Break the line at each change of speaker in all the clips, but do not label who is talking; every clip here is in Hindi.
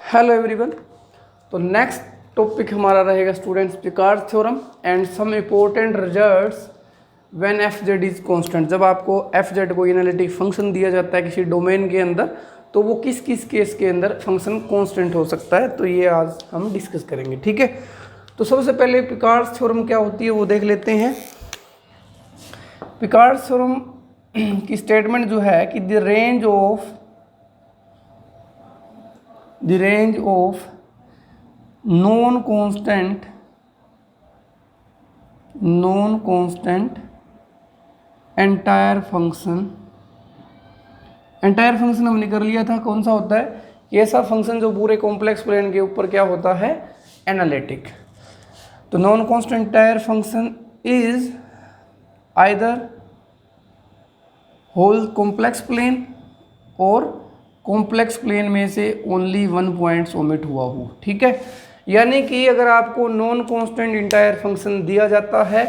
Hello everyone. तो नेक्स्ट टॉपिक हमारा रहेगा students Picard theorem and some important results when f z is constant. जब आपको एफ जेड को एनालिटिक फंक्शन दिया जाता है किसी डोमेन के अंदर, तो वो किस किस केस के अंदर फंक्शन कांस्टेंट हो सकता है, तो ये आज हम डिस्कस करेंगे। ठीक है, तो सबसे पहले पिकार्ड थ्योरम क्या होती है वो देख लेते हैं। पिकार्ड थ्योरम की स्टेटमेंट जो है कि the range of non constant entire function हमने कर लिया था। कौन सा होता है? ये ऐसा फंक्शन जो पूरे कॉम्प्लेक्स प्लेन के ऊपर क्या होता है, एनालिटिक। तो non constant entire function is either whole complex plane और कॉम्प्लेक्स प्लेन में से ओनली वन पॉइंट ओमिट हुआ हो। ठीक है, यानी कि अगर आपको नॉन कांस्टेंट एंटायर फंक्शन दिया जाता है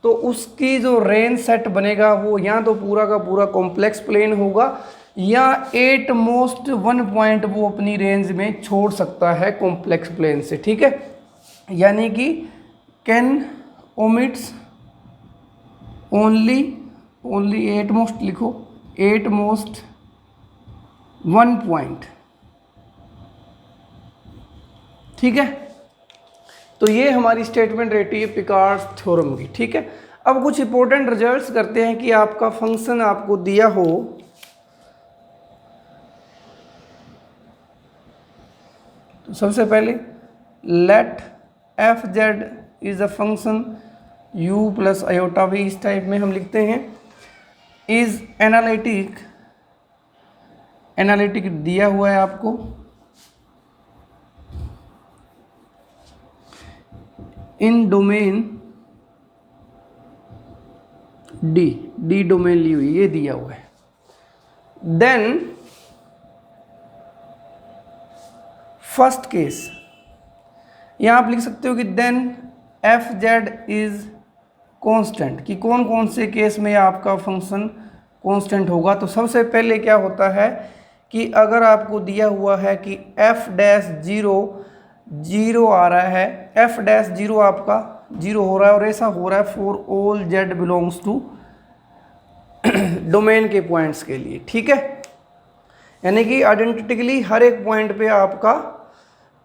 तो उसकी जो रेंज सेट बनेगा वो या तो पूरा का पूरा कॉम्प्लेक्स प्लेन होगा या एट मोस्ट वन पॉइंट वो अपनी रेंज में छोड़ सकता है कॉम्प्लेक्स प्लेन से। ठीक है, यानी कि कैन ओमिट्स ओनली एट मोस्ट लिखो, एट मोस्ट वन पॉइंट। ठीक है, तो ये हमारी स्टेटमेंट रहती है पिकार्ड थ्योरम की। ठीक है, अब कुछ इंपॉर्टेंट रिजल्ट्स करते हैं कि आपका फंक्शन आपको दिया हो तो सबसे पहले let f z is a function u plus iota v, इस टाइप में हम लिखते हैं। इज एनालिटिक दिया हुआ है आपको, इन डोमेन डी डोमेन ली हुई, ये दिया हुआ है। देन फर्स्ट केस यहां आप लिख सकते हो कि then f z is constant, कि कौन कौन से केस में आपका फंक्शन कांस्टेंट होगा। तो सबसे पहले क्या होता है कि अगर आपको दिया हुआ है कि एफ डैश जीरो आ रहा है, एफ डैश जीरो आपका जीरो हो रहा है और ऐसा हो रहा है for all z belongs to domain के पॉइंट्स के लिए। ठीक है, यानी कि आइडेंटिटिकली हर एक पॉइंट पे आपका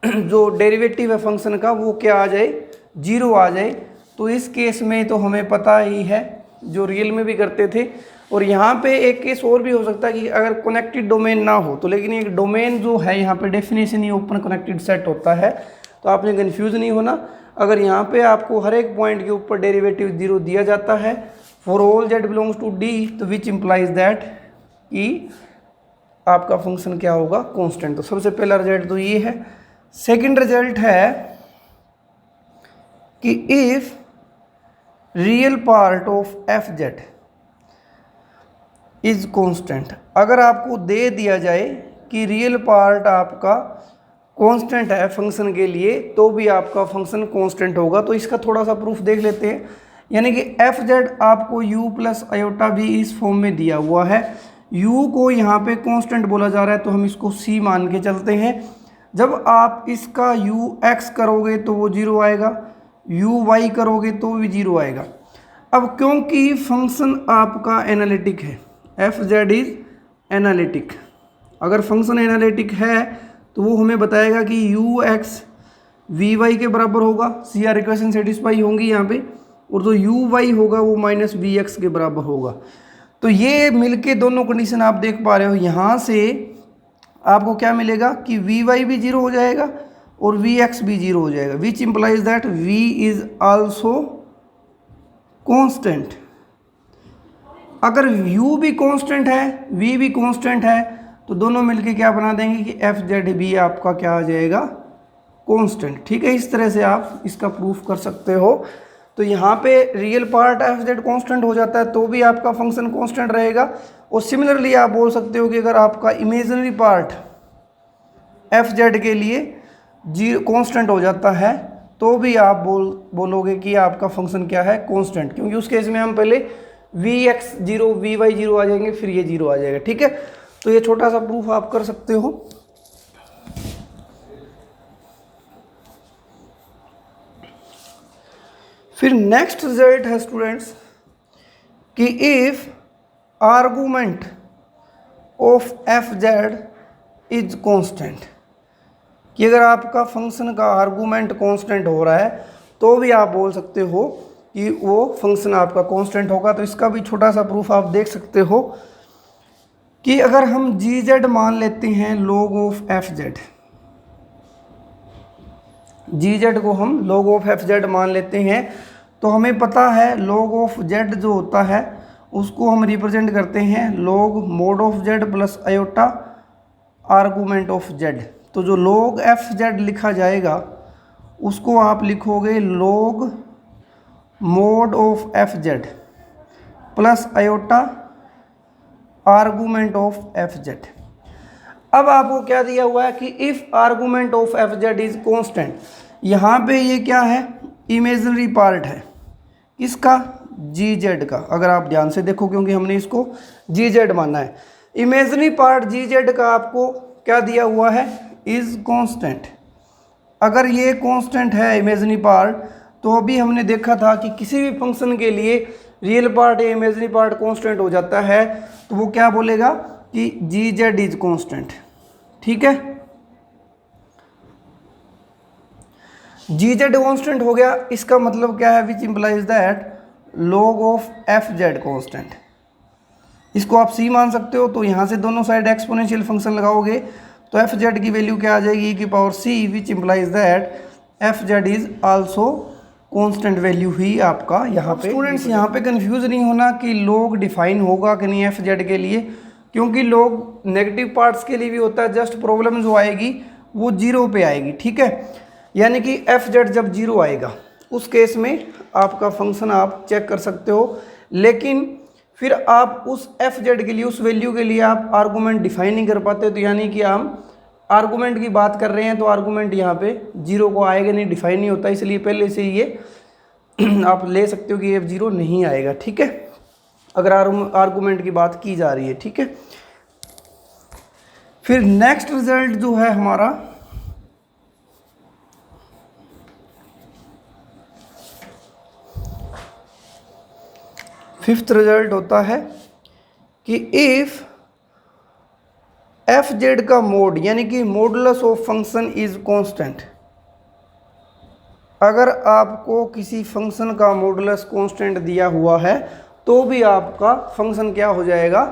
जो डेरिवेटिव है फंक्शन का वो क्या आ जाए, जीरो आ जाए। तो इस केस में तो हमें पता ही है, जो रियल में भी करते थे। और यहाँ पे एक केस और भी हो सकता है कि अगर कनेक्टेड डोमेन ना हो तो, लेकिन एक डोमेन जो है यहाँ पे डेफिनेशन ही ओपन कनेक्टेड सेट होता है, तो आपने कंफ्यूज नहीं होना। अगर यहाँ पे आपको हर एक पॉइंट के ऊपर डेरिवेटिव जीरो दिया जाता है for all z belongs to D, तो विच इम्प्लाइज दैट कि आपका फंक्शन क्या होगा, कॉन्स्टेंट। तो सबसे पहला रिजल्ट तो ये है। सेकेंड रिजल्ट है कि if real part of f z is constant, अगर आपको दे दिया जाए कि रियल पार्ट आपका कांस्टेंट है फंक्शन के लिए, तो भी आपका फंक्शन कांस्टेंट होगा। तो इसका थोड़ा सा प्रूफ देख लेते हैं। यानी कि एफ जेड आपको u प्लस आयोटा भी इस फॉर्म में दिया हुआ है। u को यहाँ पे कांस्टेंट बोला जा रहा है तो हम इसको c मान के चलते हैं। जब आप इसका ux करोगे तो वो जीरो आएगा, uy करोगे तो भी जीरो आएगा। अब क्योंकि फंक्शन आपका एनालिटिक है, एफ जेड इज एनालिटिक, अगर फंक्शन एनालिटिक है तो वो हमें बताएगा कि ux vy के बराबर होगा, सी आर इक्वेशन सेटिस्फाई होंगी यहाँ पे, और जो uy होगा वो माइनस vx के बराबर होगा। तो ये मिलके दोनों कंडीशन आप देख पा रहे हो। यहाँ से आपको क्या मिलेगा कि vy भी जीरो हो जाएगा और vx भी जीरो हो जाएगा, विच implies that v is also constant. अगर u भी कांस्टेंट है, v भी कांस्टेंट है, तो दोनों मिलके क्या बना देंगे कि एफ जेड भी आपका क्या आ जाएगा, कांस्टेंट। ठीक है, इस तरह से आप इसका प्रूफ कर सकते हो। तो यहाँ पे real part F Z constant हो जाता है तो भी आपका फंक्शन कांस्टेंट रहेगा। और सिमिलरली आप बोल सकते हो कि अगर आपका इमेजिनरी पार्ट एफ जेड के लिए जीरो कांस्टेंट हो जाता है तो भी आप बोलोगे कि आपका फंक्शन क्या है, कांस्टेंट, क्योंकि उस केस में हम पहले vx जीरो vy जीरो आ जाएंगे, फिर ये जीरो आ जाएगा। ठीक है, तो ये छोटा सा प्रूफ आप कर सकते हो। फिर नेक्स्ट रिजल्ट है स्टूडेंट्स कि if argument of f z is constant, कि अगर आपका फंक्शन का आर्गूमेंट कांस्टेंट हो रहा है तो भी आप बोल सकते हो कि वो फंक्शन आपका कांस्टेंट होगा। तो इसका भी छोटा सा प्रूफ आप देख सकते हो कि अगर हम जी जेड मान लेते हैं log of f z, g z को हम log ऑफ एफ जेड मान लेते हैं, तो हमें पता है log ऑफ जेड जो होता है उसको हम रिप्रेजेंट करते हैं log mod of Z plus iota argument of Z. तो जो log एफ जेड लिखा जाएगा उसको आप लिखोगे log mod of f Z plus iota argument of f Z. अब आपको क्या दिया हुआ है कि if argument of f z is constant, यहाँ पे ये क्या है, इमेजिनरी पार्ट है किसका, जी जेड का। अगर आप ध्यान से देखो क्योंकि हमने इसको जी जेड माना है, इमेजिनरी पार्ट जी जेड का आपको क्या दिया हुआ है, इज कांस्टेंट। अगर ये कांस्टेंट है इमेजिनरी पार्ट, तो अभी हमने देखा था कि किसी भी फंक्शन के लिए रियल पार्ट या इमेजिनरी पार्ट कांस्टेंट हो जाता है तो वो क्या बोलेगा कि जी जेड इज कांस्टेंट। ठीक है, जी जेड कांस्टेंट हो गया, इसका मतलब क्या है, विच implies that log of f Z constant. इसको आप सी मान सकते हो। तो यहाँ से दोनों साइड एक्सपोनेंशियल फंक्शन लगाओगे तो एफ जेड की वैल्यू क्या आ जाएगी, की power c, which implies that f z is also constant value ही आपका यहाँ पे। स्टूडेंट्स यहाँ पे कंफ्यूज नहीं होना कि log डिफाइन होगा कि नहीं एफ जेड के लिए, क्योंकि log नेगेटिव पार्ट्स के लिए भी होता है। जस्ट प्रॉब्लम जो आएगी वो जीरो पे आएगी। ठीक है, यानी कि एफ जेड जब जीरो आएगा उस केस में आपका फंक्शन आप चेक कर सकते हो, लेकिन फिर आप उस एफ जेड के लिए, उस वैल्यू के लिए आप आर्गूमेंट डिफाइन नहीं कर पाते। तो यानी कि हम आर्गूमेंट की बात कर रहे हैं तो आर्गूमेंट यहाँ पे जीरो को आएगा नहीं, डिफाइन नहीं होता, इसलिए पहले से ये आप ले सकते हो कि ये जीरो नहीं आएगा। ठीक है, अगर आर्गूमेंट की बात की जा रही है। ठीक है, फिर नेक्स्ट रिजल्ट जो है हमारा, फिफ्थ रिजल्ट होता है कि इफ एफ जेड का मोड यानी कि modulus of function is constant, अगर आपको किसी फंक्शन का मॉडुलस कांस्टेंट दिया हुआ है तो भी आपका फंक्शन क्या हो जाएगा,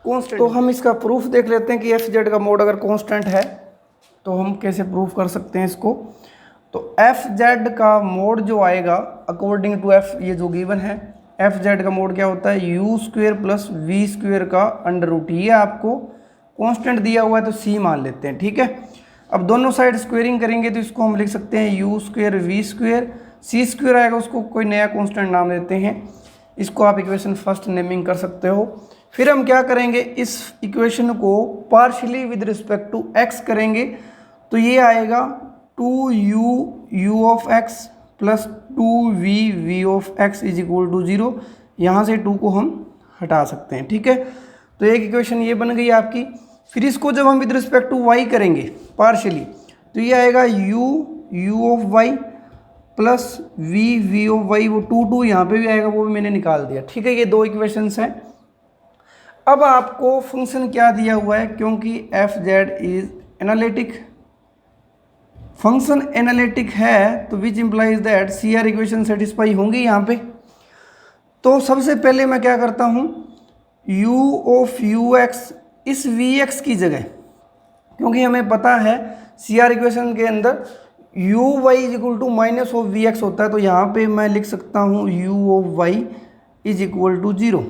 कांस्टेंट। तो हम इसका प्रूफ देख लेते हैं कि एफ जेड का मोड अगर कांस्टेंट है तो हम कैसे प्रूफ कर सकते हैं इसको। तो एफ जेड का मोड जो आएगा अकॉर्डिंग टू एफ, ये जो गिवन है, एफ जेड का मोड क्या होता है, u square plus v square का अंडर रूट। ये आपको कांस्टेंट दिया हुआ है तो सी मान लेते हैं। ठीक है, अब दोनों साइड स्क्वेयरिंग करेंगे तो इसको हम लिख सकते हैं u square v square, c square आएगा उसको कोई नया कांस्टेंट नाम देते हैं। इसको आप इक्वेशन फर्स्ट नेमिंग कर सकते हो। फिर हम क्या करेंगे, इस इक्वेशन को partially with respect to x करेंगे तो ये आएगा 2u of x plus 2v of x is equal to 0। यहाँ से 2 को हम हटा सकते हैं। ठीक है, तो एक इक्वेशन ये बन गई आपकी। फिर इसको जब हम विद रिस्पेक्ट टू y करेंगे पार्शियली तो ये आएगा u of y plus v of y, वो 2 यहाँ पे भी आएगा, वो भी मैंने निकाल दिया। ठीक है, ये दो इक्वेशंस हैं। अब आपको फंक्शन क्या दिया हुआ है, क्योंकि f z is analytic, function analytic है तो which implies that C R equation satisfy होंगी यहाँ पे। तो सबसे पहले मैं क्या करता हूँ, u ऑफ यू एक्स इस वी एक्स की जगह, क्योंकि हमें पता है सी आर इक्वेशन के अंदर u y is equal to minus of v x होता है, तो यहाँ पे मैं लिख सकता हूँ u of y is equal to 0।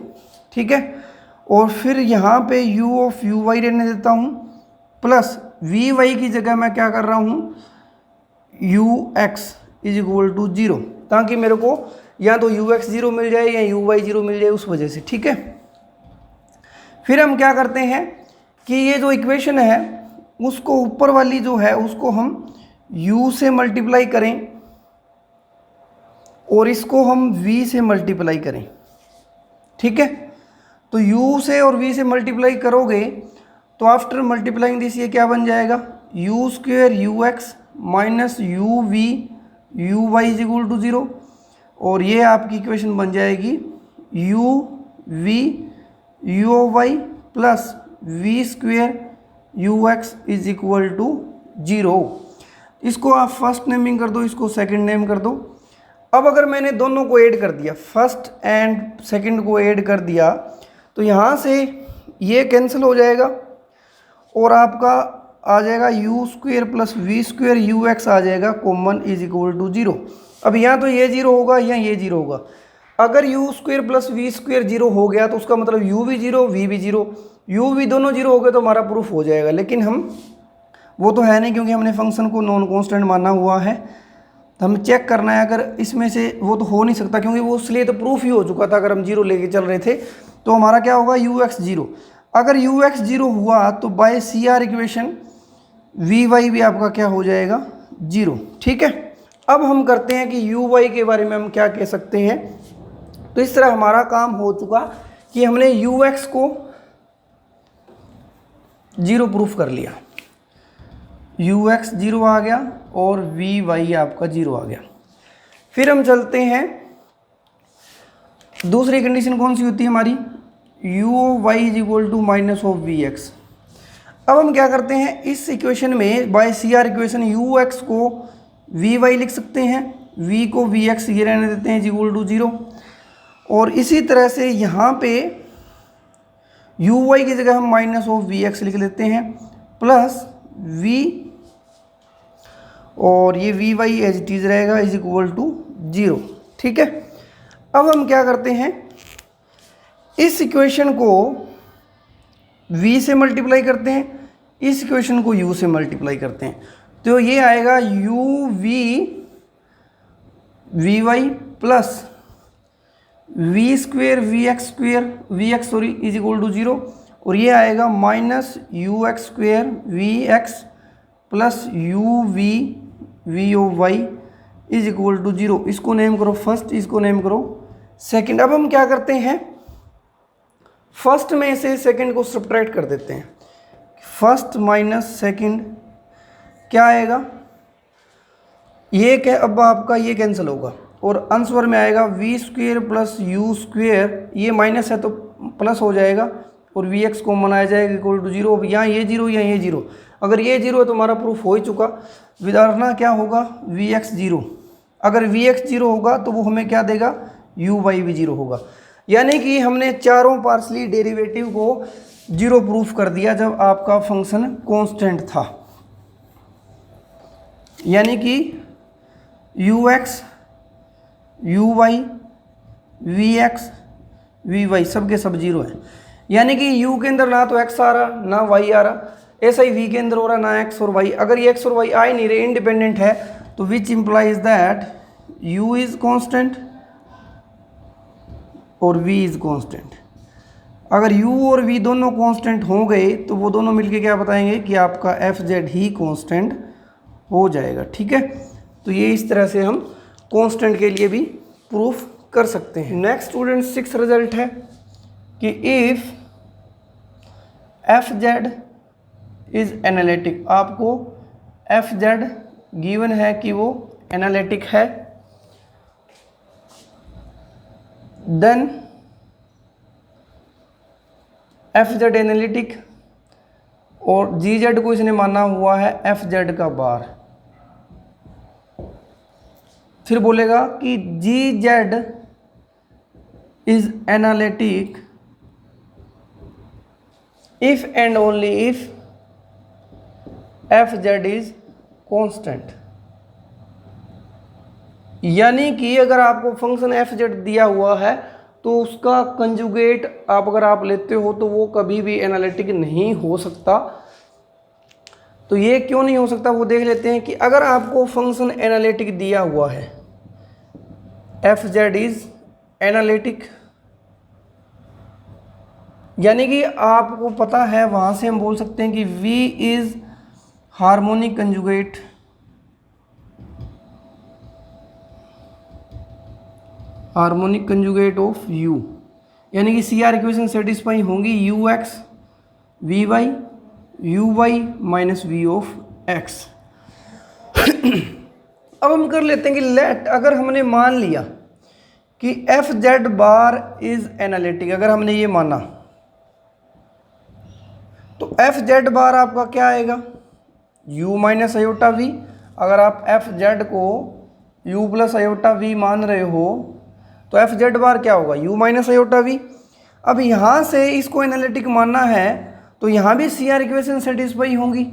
ठीक है, और फिर यहाँ पे u ऑफ यू वाई रहने देता हूँ प्लस वी वाई की जगह मैं क्या कर रहा हूँ u x is equal to 0, ताकि मेरे को या तो यू एक्स 0 मिल जाए या यू वाई 0 मिल जाए उस वजह से। ठीक है, फिर हम क्या करते हैं कि ये जो इक्वेशन है उसको ऊपर वाली जो है उसको हम u से मल्टीप्लाई करें और इसको हम v से मल्टीप्लाई करें। ठीक है, तो u से और v से मल्टीप्लाई करोगे तो आफ्टर मल्टीप्लाइंग दिस ये क्या बन जाएगा, u square u x minus u v u y is equal to 0। और ये आपकी इक्वेशन बन जाएगी u v u y plus v square u x is equal to 0। इसको आप फर्स्ट नेमिंग कर दो, इसको सेकंड नेम कर दो। अब अगर मैंने दोनों को ऐड कर दिया, फर्स्ट एंड सेकंड को ऐड कर दिया, तो यहाँ से ये कैंसिल हो जाएगा और आपका आ जाएगा u square plus v square u x आ जाएगा कॉमन इज इक्वल टू 0। अब यहाँ तो ये 0 होगा, यहाँ ये 0 होगा। अगर u square plus v square 0 हो गया तो उसका मतलब यू भी 0 वी भी 0, यू वी दोनों 0 हो गए तो हमारा प्रूफ हो जाएगा। लेकिन हम वो तो है नहीं, क्योंकि हमने फंक्शन को नॉन कांस्टेंट माना हुआ है। तो हमें चेक करना है, अगर इसमें से वो तो हो नहीं सकता, क्योंकि वो इसलिए तो प्रूफ ही हो चुका था। अगर हम 0 लेके चल रहे थे तो हमारा क्या होगा यू एक्स 0। अगर यू एक्स 0 हुआ तो by C R equation v y भी आपका क्या हो जाएगा 0। ठीक है, अब हम करते हैं कि यू वाई के बारे में हम क्या कह सकते हैं। तो इस तरह हमारा काम हो चुका कि हमने यू एक्स को 0 प्रूफ कर लिया, यू एक्स 0 आ गया और वी वाई आपका 0 आ गया। फिर हम चलते हैं, दूसरी कंडीशन कौन सी होती है हमारी, u y is equal to minus of v x. अब हम क्या करते हैं, इस इक्वेशन में by C R equation u x को वी वाई लिख सकते हैं, वी को वी एक्स ये रहने देते हैं इज इक्वल टू 0। और इसी तरह से यहाँ पे यू वाई की जगह हम माइनस ऑफ वी एक्स लिख लेते हैं प्लस वी, और ये v y as it is रहेगा इज इक्वल टू 0। ठीक है, अब हम क्या करते हैं, इस इक्वेशन को v से मल्टीप्लाई करते हैं, इस इक्वेशन को u से मल्टीप्लाई करते हैं, तो ये आएगा u v y plus v square v x sorry is equal to 0, और ये आएगा minus u x square v x plus u v ओ वाई इज इक्वल टू 0। इसको नेम करो फर्स्ट, इसको नेम करो सेकंड। अब हम क्या करते हैं, फर्स्ट में से सेकंड को सब्ट्रैक्ट कर देते हैं, फर्स्ट माइनस सेकंड क्या आएगा, ये क्या, अब आपका ये कैंसिल होगा और आंसर में आएगा v square plus u square, ये माइनस है तो प्लस हो जाएगा और वी एक्स कॉमन आ जाएगा इक्वल टू 0। अब यहाँ ये 0 यहाँ ये 0, अगर ये 0 है तो हमारा प्रूफ हो ही चुका। विदारना क्या होगा वी एक्स 0, अगर वी एक्स 0 होगा तो वो हमें क्या देगा यू वाई भी 0 होगा। यानी कि हमने चारों पार्शली डेरिवेटिव को 0 प्रूफ कर दिया जब आपका फंक्शन कांस्टेंट था। यानी कि u x u y v x v y सब के सब 0 है। यानी कि u के अंदर ना तो x आ रहा ना y आ रहा, ऐसा ही v के अंदर हो रहा ना x और y। अगर ये x और y आ ही नहीं रहे, इंडिपेंडेंट है, तो which implies that u is constant और v इज कांस्टेंट। अगर u और v दोनों कांस्टेंट हो गए तो वो दोनों मिलके क्या बताएंगे कि आपका एफ जेड ही कांस्टेंट हो जाएगा। ठीक है, तो ये इस तरह से हम कांस्टेंट के लिए भी प्रूफ कर सकते हैं। नेक्स्ट स्टूडेंट 6 रिजल्ट है कि if f z is analytic, आपको एफ जेड गिवन है कि वो एनालिटिक है, देन एफ जेड एनालिटिक और जी जेड को इसने माना हुआ है एफ जेड का बार। फिर बोलेगा कि g z is analytic if and only if f z is constant. यानी कि अगर आपको फंक्शन एफ जेड दिया हुआ है तो उसका कंजुगेट अगर आप लेते हो तो वो कभी भी एनालिटिक नहीं हो सकता। तो ये क्यों नहीं हो सकता वो देख लेते हैं कि अगर आपको फंक्शन एनालिटिक दिया हुआ है, एफ जेड इज एनालिटिक, यानी कि आपको पता है, वहाँ से हम बोल सकते हैं कि v is harmonic conjugate of u, यानी कि सी आर इक्वेशन सेटिस्फाई होंगी u x v y u y minus v of x. अब हम कर लेते हैं कि लेट, अगर हमने मान लिया कि F Z bar is analytic, अगर हमने ये माना तो एफ जेड बार आपका क्या आएगा, u माइनस आयोटा वी। अगर आप एफ जेड को u प्लस आयोटा वी मान रहे हो तो एफ जेड बार क्या होगा, u माइनस आयोटा वी। अब यहाँ से इसको एनालिटिक मानना है तो यहाँ भी सी आर इक्वेशन सेटिस्फाई होंगी।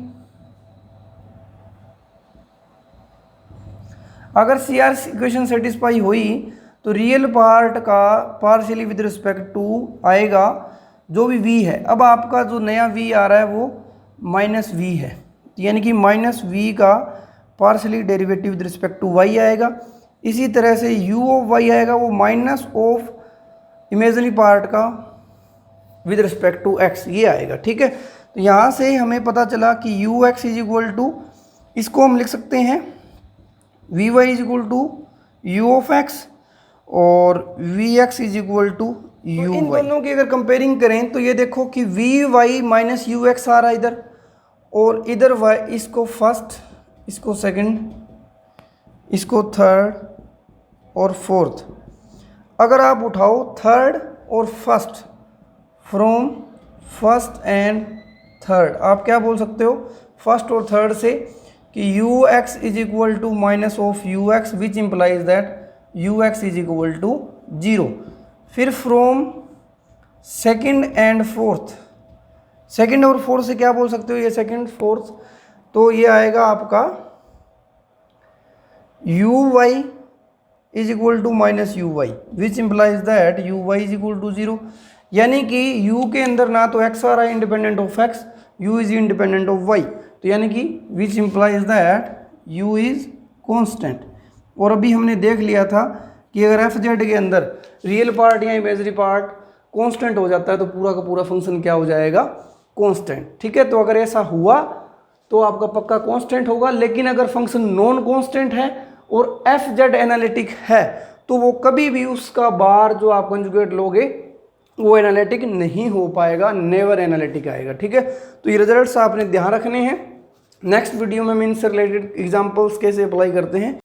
अगर सी आर इक्वेशन सेटिस्फाई हुई तो रियल पार्ट का पार्शियली विद रिस्पेक्ट टू आएगा जो भी v है। अब आपका जो नया v आ रहा है वो माइनस v है, यानी कि माइनस v का partially derivative with respect to y आएगा। इसी तरह से u ऑफ y आएगा वो माइनस ऑफ इमेजिनरी पार्ट का विद रिस्पेक्ट टू x, ये आएगा। ठीक है, तो यहाँ से हमें पता चला कि ux इज इक्वल टू, इसको हम लिख सकते हैं vy is equal to u of x और vx is equal to u। इन दोनों की अगर कंपेयरिंग करें तो ये देखो कि vy माइनस ux आ रहा है इधर, और इधर y, इसको फर्स्ट, इसको सेकंड, इसको थर्ड और फोर्थ। अगर आप उठाओ थर्ड और first, from first and third, आप क्या बोल सकते हो फर्स्ट और थर्ड से कि ux is equal to minus of ux which implies that ux is equal to 0। फिर from second and fourth, second और फोर्थ से क्या बोल सकते हो, ये सेकंड फोर्थ, तो ये आएगा आपका uy is equal to minus uy which implies that uy is equal to 0। यानी कि u के अंदर ना तो x आ रहा है independent of x, u is independent of y, तो यानी कि विच implies that u is constant. और अभी हमने देख लिया था कि अगर एफ जेड के अंदर रियल पार्ट या इमेजरी पार्ट कांस्टेंट हो जाता है तो पूरा का पूरा फंक्शन क्या हो जाएगा, कांस्टेंट। ठीक है, तो अगर ऐसा हुआ तो आपका पक्का कांस्टेंट होगा। लेकिन अगर फंक्शन नॉन कांस्टेंट है और एफ जेड एनालिटिक है तो वो कभी भी उसका बार जो आप कंजुगेट लोगे वो एनालिटिक नहीं हो पाएगा, नेवर एनालिटिक आएगा। ठीक है, तो ये रिजल्ट्स आपने ध्यान रखने हैं। नेक्स्ट वीडियो में हम इनसे रिलेटेड एग्जांपल्स कैसे अप्लाई करते हैं